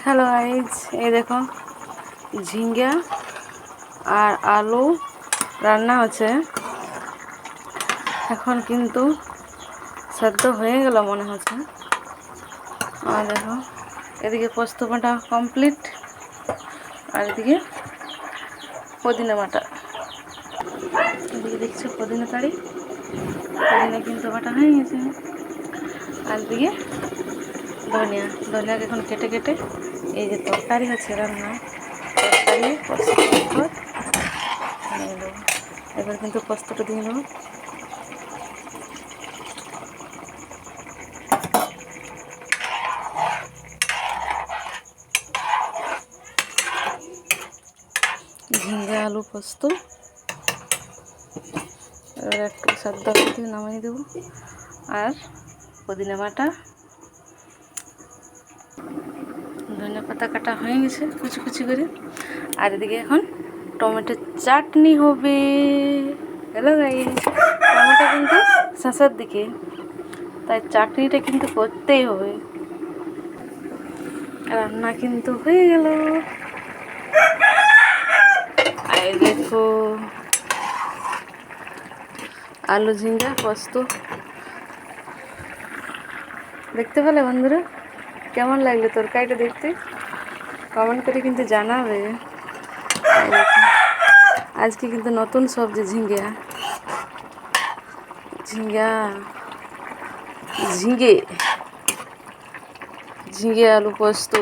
Hello guys, এই দেখো ঝিঙ্গা আর আলু রান্না হচ্ছে। এখন কিন্তু সেদ্ধ হয়ে গেল মনে হচ্ছে। আর দেখো এদিকে পোস্ত বাটা কমপ্লিট, আর এদিকে পুদিনা বাটা। এদিকে দেখছো পুদিনা তাড়ি, পুদিনা কিন্তু বাটা হয়ে গেছে। আর এদিকে ধনিয়াকে এখন কেটে কেটে এই যে তরকারি হচ্ছে রান্না, তরকারি পোস্ত দিয়ে দেবো। এবার কিন্তু পোস্তটা দিয়ে দেবো। ঝিঙ্গা আলু পোস্ত এবার একটু সাদা দিয়ে নামিয়ে দেবো। আর পুদিনা বাটা, ধনিয়া পাতা কাটা হয়ে গেছে কুচি কুচি করে। আর এদিকে এখন টমেটোর চাটনি হবে। হ্যালো গাইস, টমেটো কিন্তু শেষের দিকে, তাই চাটনিটা কিন্তু করতেই হবে। রান্না কিন্তু হয়ে গেল। আর দেখো আলু ঝিঙ্গা পোস্ত। দেখতে পেলে বন্ধুরা? কেমন লাগলো তরকারিটা দেখতে? কমেন্ট করে কিন্তু জানাবে। আজকে কিন্তু নতুন সবজি ঝিঙ্গে ঝিঙ্গে আলু পোস্ত।